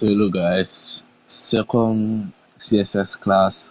So hello guys, second CSS class.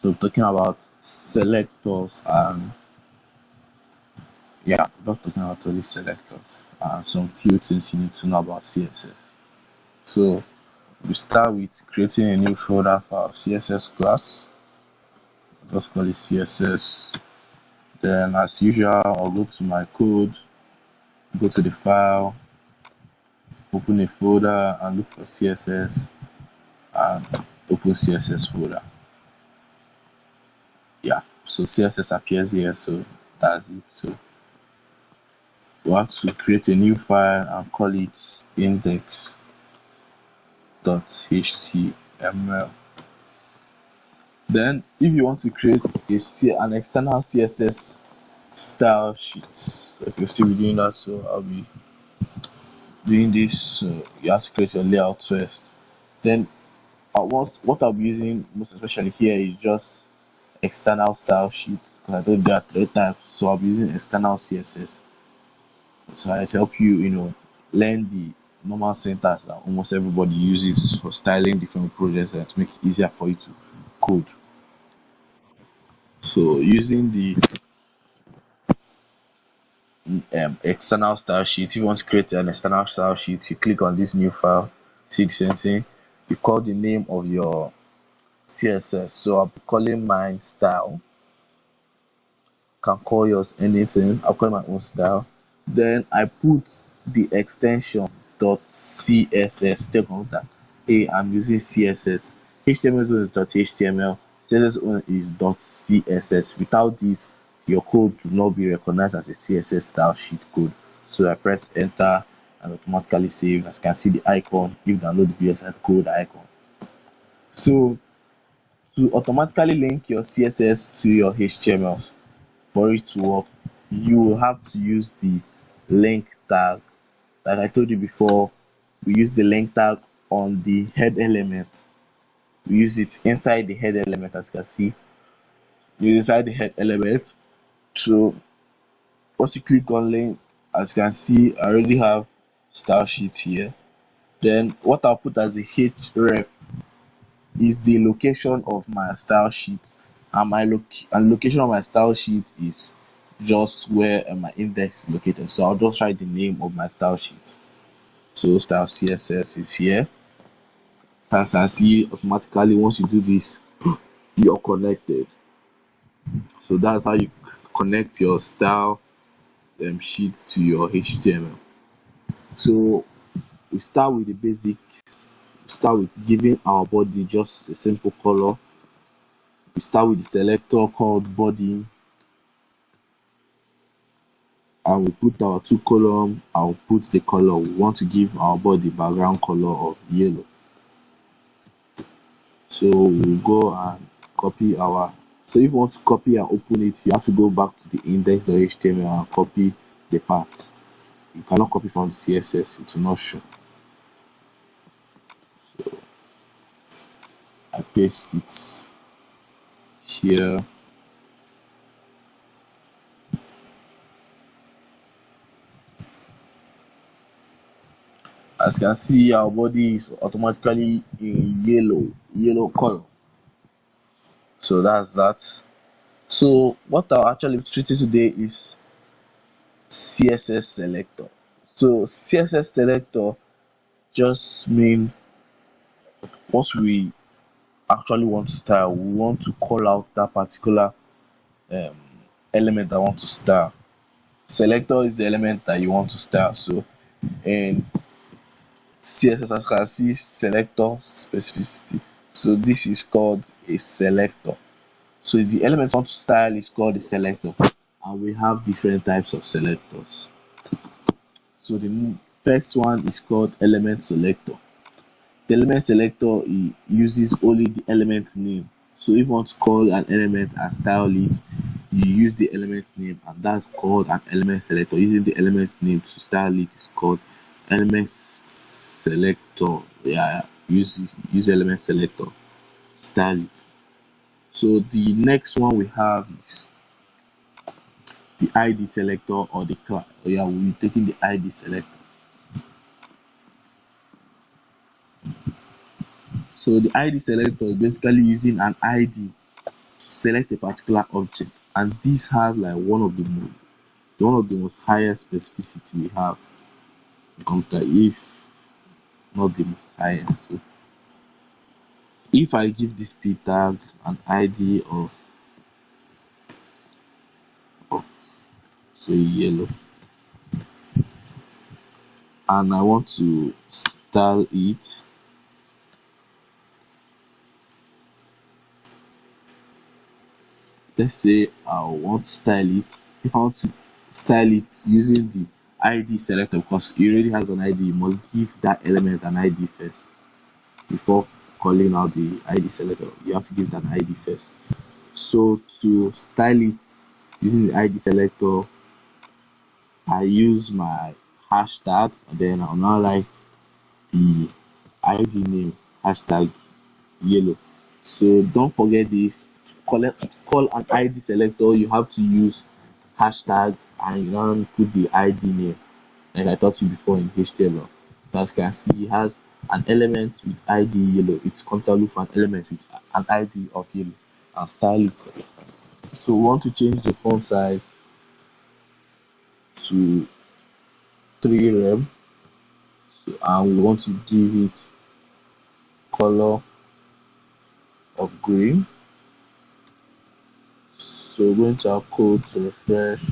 So talking about selectors and just talking about all these selectors and some few things you need to know about CSS. So we start with creating a new folder for our CSS class. Just call it CSS. Then as usual, I'll go to my code, go to the file, open a folder and look for CSS and open CSS folder. So CSS appears here, so that's it. So we have to create a new file and call it index.html. Then if you want to create an external CSS style sheet, so if you're still doing that, so I'll be doing this. So you have to create your layout first. Then what I'll be using most especially here is just external style sheet, because I don't get 3 types, so I'll be using external CSS. So I help you, learn the normal syntax that almost everybody uses for styling different projects and to make it easier for you to code. So using the external style sheet, if you want to create an external style sheet, you click on this new file, see the same thing, you call the name of your CSS. So I'll be calling mine style. Can call yours anything. I'll call my own style. Then I put the extension .css. Take note that I'm using CSS. HTML zone is .html. CSS zone is .css. Without this, your code will not be recognized as a CSS style sheet code. So I press enter and automatically save. As you can see the icon, if you download the VSI code icon. So to automatically link your CSS to your HTML, for it to work, you will have to use the link tag. Like I told you before, we use the link tag on the head element. We use it inside the head element, as you can see. Inside the head element. So once you click on link, as you can see, I already have style sheet here. Then what I'll put as the href is the location of my style sheet, and location of my style sheet is just where my index is located. So I'll just write the name of my style sheet. So style CSS is here. As I see, automatically once you do this, you're connected. So that's how you connect your style sheet to your HTML. So we start with the basic. Start with giving our body just a simple color. We start with the selector called body, and we put our 2 column. I'll put the color we want to give our body background color of yellow. So we'll go and copy our. So if you want to copy and open it, you have to go back to the index.html and copy the parts. You cannot copy from the CSS, it will not show. So I paste it here. As you can see, our body is automatically in yellow color. So that's that. So what I'll actually be treating today is CSS selector. So CSS selector just mean once we actually want to style, we want to call out that particular element I want to style. Selector is the element that you want to style. So in CSS, as you can see, selector specificity. So this is called a selector. So the element you want to style is called a selector, and we have different types of selectors. So the first one is called element selector. The element selector uses only the element name. So if you want to call an element and style it, you use the element name, and that's called an element selector. Using the element name to style it is called element selector. Use element selector, style it. So the next one we have is the ID selector or the class. We'll be taking the ID selector. So the ID selector is basically using an ID to select a particular object, and this has like one of the most highest specificity we have in computer, if not the most highest. So if I give this p tag an ID of say yellow, and I want to style it, let's say I want to style it. If I want to style it using the ID selector, because it already has an ID, you must give that element an ID first before calling out the ID selector. You have to give it an ID first. So to style it using the ID selector, I use my hashtag, and then I'll now write the ID name, hashtag yellow. So don't forget this. To call an ID selector, you have to use hashtag and you now put the ID name, like I taught you before in HTML. So as you can see, it has an element with ID yellow. It's contact loop for an element with an ID of yellow, and style it. So we want to change the font size to 3 rem, and we want to give it color of green. So going to our code to refresh.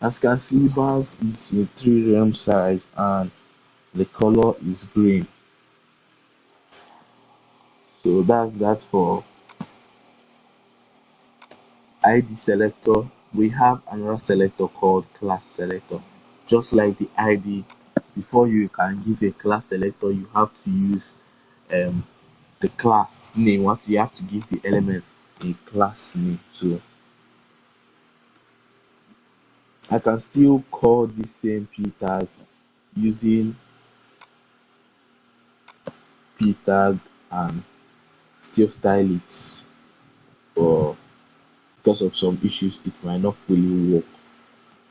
As you can see, bars is in 3 rem size and the color is green. So that's that for ID selector. We have another selector called class selector. Just like the ID, before you can give a class selector, you have to use the class name. What you have to give the element a class name. So I can still call this same p tag using p tag and still style it, but because of some issues it might not fully work.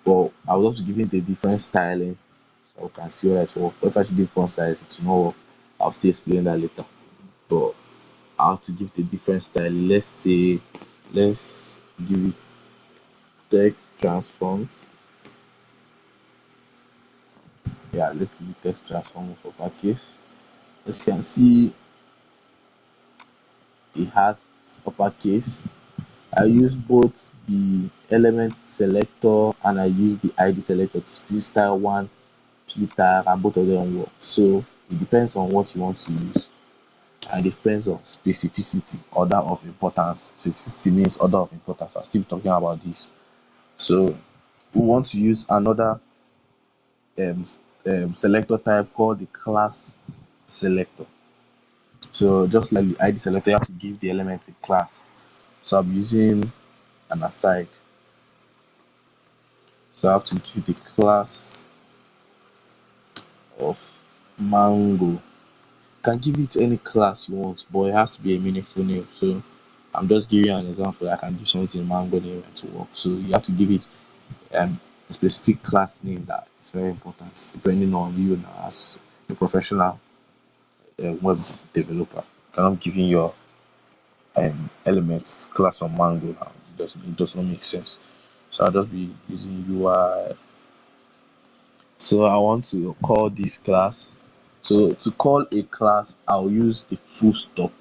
But I would love to give it a different styling so we can see whether it works. But if I should give font size, it will not work. I'll still explain that later. But I have to give it a different style. Let's give it text transform. Yeah, let's give it text transform of uppercase. As you can see, it has uppercase. I use both the element selector and I use the ID selector to still style one p tag, and both of them work. So it depends on what you want to use, and it depends on specificity, order of importance. Specificity means order of importance. I'll still be talking about this. So we want to use another um, selector type called the class selector. So just like the ID selector, you have to give the element a class. So I'm using an aside. So I have to give the class of mango. You can give it any class you want, but it has to be a meaningful name. So I'm just giving you an example. I can do something in mango name to work. So you have to give it a specific class name that is very important, depending on you now as a professional web developer. You cannot give in your elements class of mango now. It does not make sense. So I'll just be using UI. So I want to call this class. So to call a class, I'll use the full stop.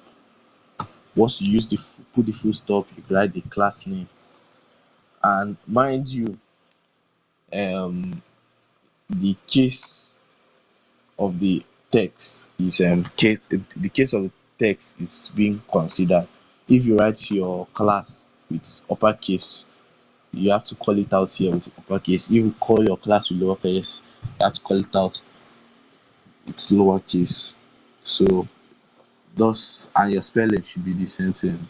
Once you use put the full stop, you write the class name. And mind you, the case of the text is the case of the text is being considered. If you write your class with uppercase, you have to call it out here with uppercase. If you call your class with lowercase, you have to call it out with lowercase. So thus, and your spelling should be the same thing.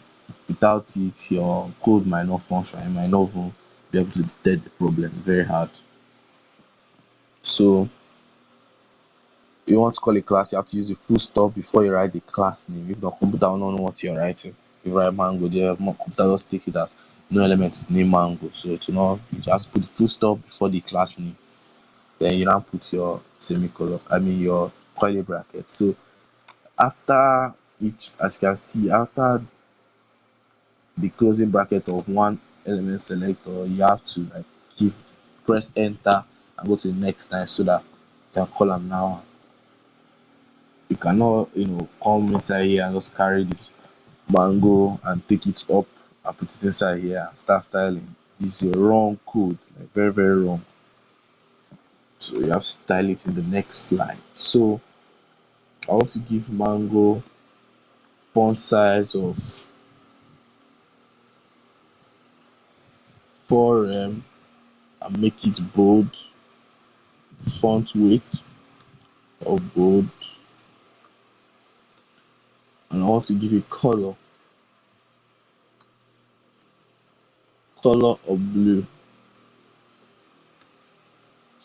Without it, your code might not function. You might not even be able to detect the problem. Very hard. So you want to call a class, you have to use the full stop before you write the class name. If the computer will not know what you're writing. If you write mango, the computer just take it as no element is named mango. So to know, you have to put the full stop before the class name. Then you now put your semicolon, I mean your curly bracket. So After each, as you can see, after the closing bracket of one element selector, you have to like keep press enter and go to the next line so that you can call them now. You cannot, come inside here and just carry this mango and take it up and put it inside here and start styling. This is a wrong code, like very, very wrong. So you have to style it in the next slide. So I want to give mango font size of 4 and make it bold. Font weight of bold, and I want to give it color of blue.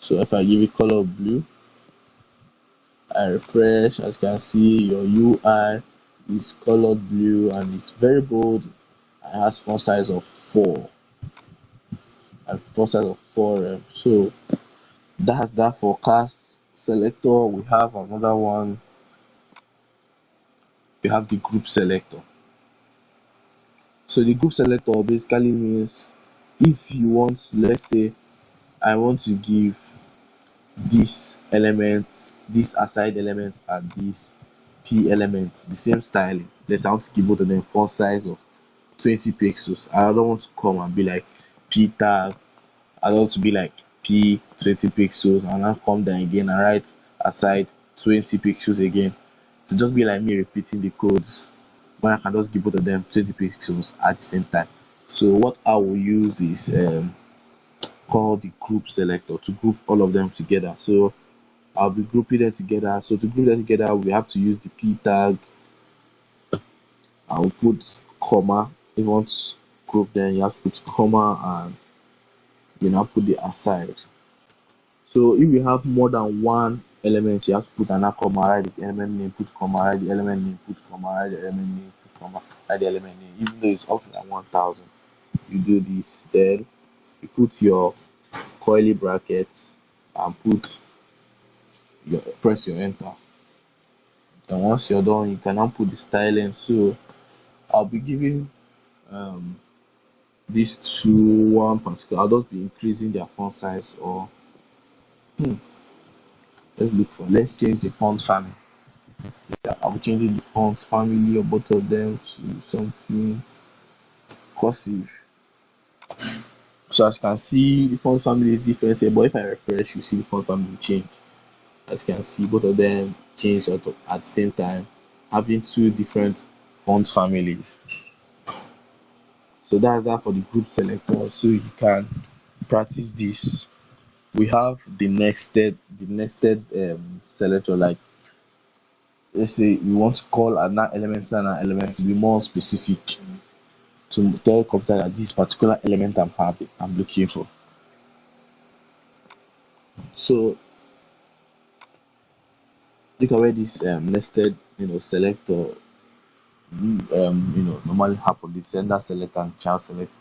So if I give it color of blue, I refresh, as you can see your UI is colored blue and it's very bold. It has font size of 4 and font size of 4. So that's that for class selector. We have another one. We have the group selector. So the group selector basically means if you want, let's say I want to give this element, this aside element, and this p element the same styling. Let's say I want to give both of them font size of 20 pixels. I don't want to come and be like p tag. I don't want to be like p 20 pixels and then come down again and write aside 20 pixels again. To just be like me repeating the codes when I can just give both of them 20 pixels at the same time. So what I will use is called the group selector to group all of them together. So I'll be grouping them together. So to group them together, we have to use the p tag. I'll put comma. If you want to group them, you have to put comma and you now put the aside. So if you have more than one element, you have to put another comma, write the element name, put comma, write the element name, put comma, write the element name, put comma, write the element name. Even though it's up to like 1000, you do this. Then you put your curly brackets and press your enter. Then once you're done, you can now put the styling. So I'll be giving these two one particular. I'll just be increasing their font size or let's change the font family. Yeah, I'll be changing the font family of both of them to something cursive. So as you can see, the font family is different here, but if I refresh, you see the font family change. As you can see, both of them change at the same time, having two different font families. So that's that for the group selector. So you can practice this. We have the nested selector. Like let's say you want to call an element and an element to be more specific to tell the computer that this particular element I'm looking for. So look at where this nested selector normally happen. The sender select and child select.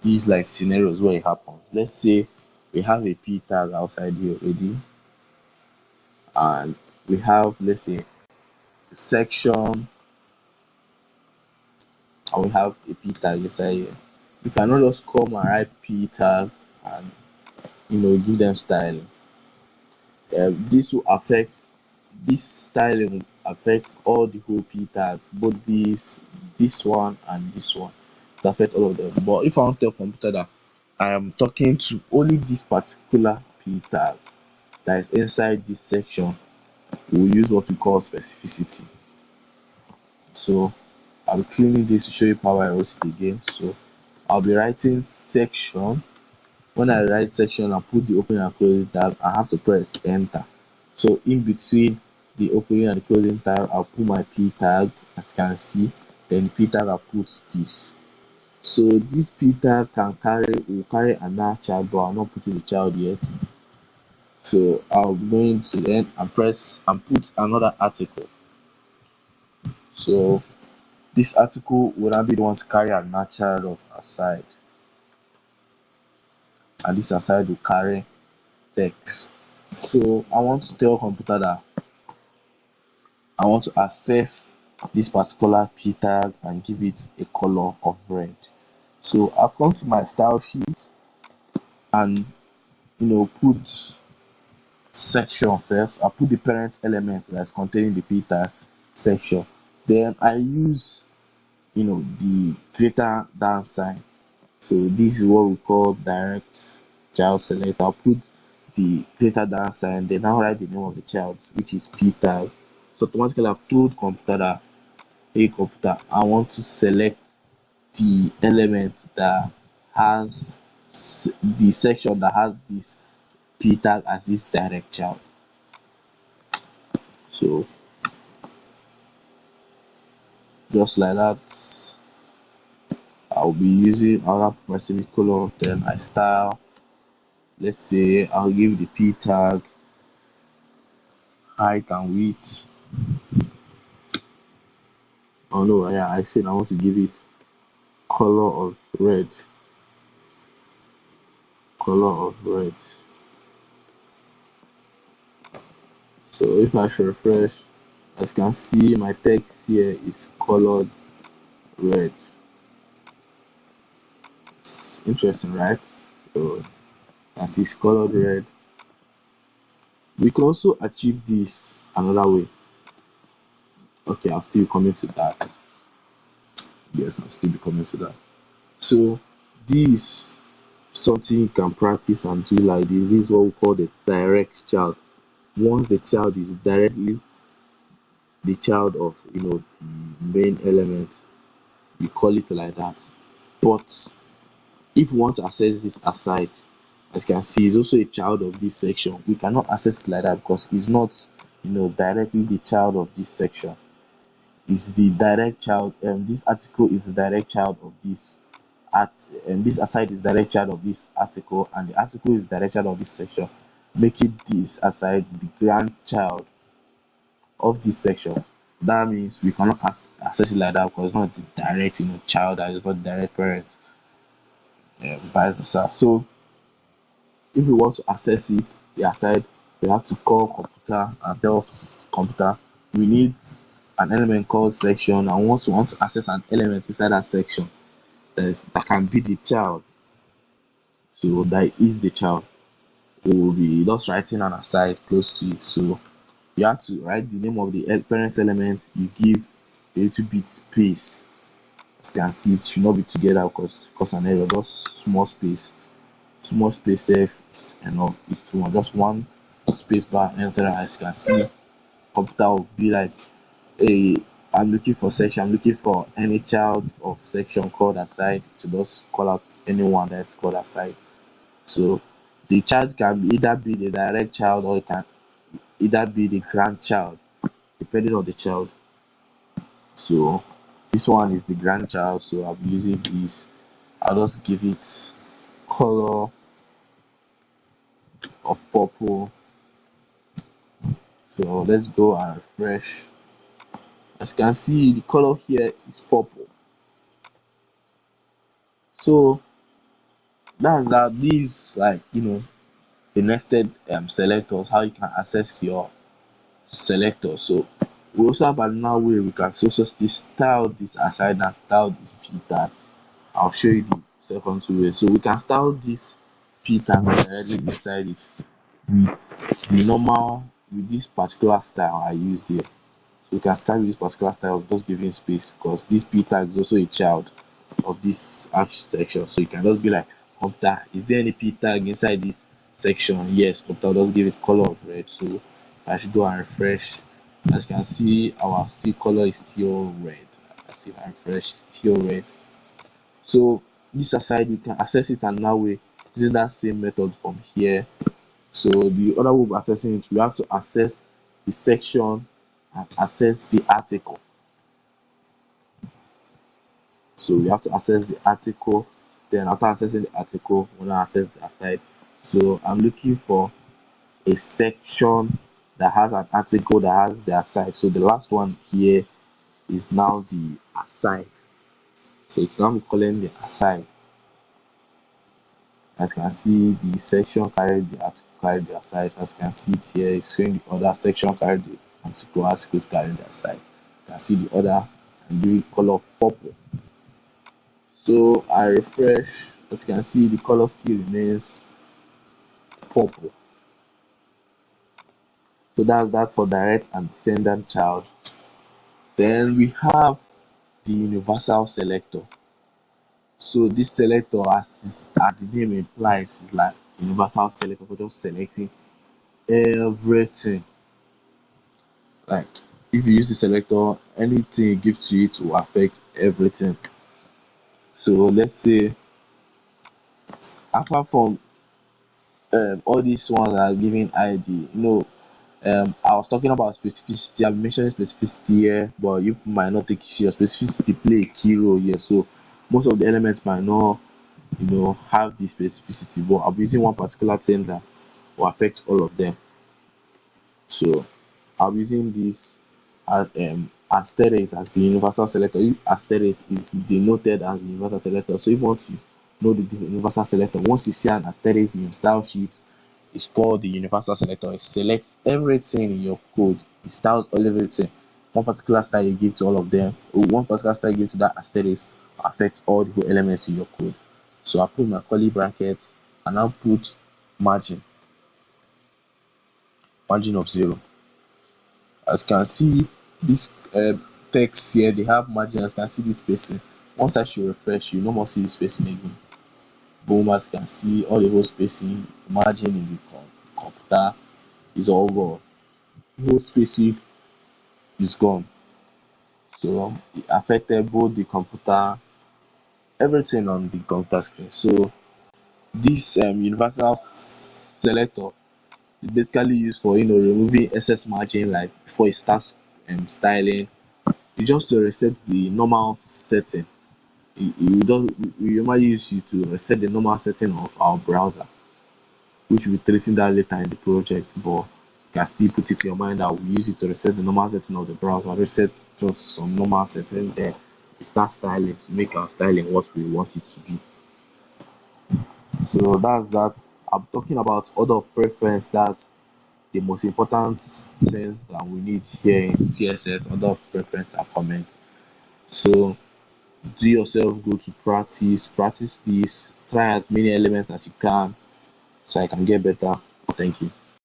These like scenarios where it happens. Let's say we have a p tag outside here already, and we have, let's say, a section, and we have a p tag inside here. You cannot just come and write p tag and give them styling. This will affect this styling will affect all the whole p tags, both this one and this one. It affect all of them. But if I want to tell computer that I am talking to only this particular p tag that is inside this section, we'll use what we call specificity. So I'll be cleaning this to show you how I wrote it again. So I'll be writing section. When I write section, I put the opening and closing tab. I have to press enter. So in between the opening and the closing tab, I'll put my p tag, as you can see. Then the p tag, I'll put this. So this p tag will carry another child, but I'm not putting the child yet. So I'll go into then and press and put another article. So this article will not be the one to carry another child of aside, and this aside will carry text. So I want to tell computer that I want to access this particular p tag and give it a color of red. So I'll come to my style sheet and put section first. I'll put the parent element that's containing the p tag section. Then I use the greater than sign. So this is what we call direct child select. I'll put the greater than sign, then I'll write the name of the child, which is p tag. So automatically I've told computer that, hey computer, I want to select the element that has the section that has this p tag as this direct child. So just like that, I'll be using another my semicolon, then I style. Let's say I'll give the p tag height and width. Oh no, yeah, I said I want to give it color of red. Color of red. So if I should refresh, as you can see, my text here is colored red. It's interesting, right? So as it's colored red. We can also achieve this another way. Okay, I'll still be coming to that. Yes, I'll still be coming to that. So this something you can practice and do like this. This is what we call the direct child. Once the child is directly the child of the main element, we call it like that. But if we want to access this aside, as you can see, it's also a child of this section. We cannot access it like that because it's not directly the child of this section. It's the direct child, and this article is the direct child of this and this aside is direct child of this article, and the article is direct child of this section, making this aside the grandchild of this section. That means we cannot access it like that because it's not the direct child, that is not the direct parent, vice versa. So if we want to access it, the aside, we have to call computer and tell computer we need an element called section, and once we want to access an element inside that section that can be the child, so that is the child, we will be just writing an aside close to it. So you have to write the name of the parent element, you give a little bit space. As you can see, it should not be together because cause an error. Just small space safe is enough. It's too much. Just one space bar enter. As you can see, computer will be like, hey, I'm looking for section, I'm looking for any child of section called aside, to just call out anyone that's called aside. So the child can either be the direct child or it can either be the grandchild, depending on the child. So this one is the grandchild, so I'll be using this. I'll just give it color of purple. So let's go and refresh. As you can see, the color here is purple. So that's that. These, like the nested selectors, how you can access your selector. So we also have another way we can also still style this aside and style this p tag. I'll show you the second two ways. So we can style this p tag directly beside it with the normal, with this particular style I used here. So we can start with this particular style of just giving space, because this p tag is also a child of this arch section. So you can just be like, computer, is there any p tag inside this section? Yes, computer, just give it color of red. So I should go and refresh. As you can see, our still color is still red. As if I refresh, it's still red. So this aside, we can access it another way using that same method from here. So the other way of accessing it, we have to access the section and access the article. So we have to access the article, then after accessing the article, we want to access the aside. So I'm looking for a section that has an article that has the aside. So the last one here is now the aside. So it's now calling the aside. As you can see, the section carried the article, carried the aside. As you can see it here, it's showing the other section carried the articles carrying their side. You can see the other and give it color purple. So I refresh, as you can see the color still remains purple. So that's that for direct and descendant child. Then we have the universal selector. So this selector, as the name implies, is like universal selector for just selecting everything. Like if you use the selector, anything you give to it will affect everything. So let's say apart from all these ones are giving ID, I was talking about specificity. I'm mentioning specificity here, but you might not take it serious. Specificity play a key role here. So most of the elements might not, have the specificity, but I'm using one particular thing that will affect all of them. So I'm using this asterisk as the universal selector. If asterisk is denoted as the universal selector, so if once you know the universal selector, once you see an asterisk in your style sheet, it's called the universal selector. It selects everything in your code. It styles all everything. One particular style you give to all of them, or one particular style you give to that asterisk affects all the whole elements in your code. So I put my curly brackets and I'll put margin, margin of 0. As you can see, this text here, they have margin. As you can see this spacing. Once I should refresh, you no more see the spacing again. Boom, as you can see, all the whole spacing, margin in the computer is all gone. The whole spacing is gone. So it affected both the computer, everything on the computer screen. So this universal selector is basically used for removing excess margin, like before it starts styling. You just to reset the normal setting. We normally use it to reset the normal setting of our browser, which we'll be treating that later in the project, but you can still put it in your mind that we use it to reset the normal setting of the browser, reset just some normal setting there. We start styling to make our styling what we want it to be. So that's that. I'm talking about order of preference. That's the most important thing that we need here in CSS, order of preference and comments. So do yourself go to practice this, try as many elements as you can so I can get better. Thank you.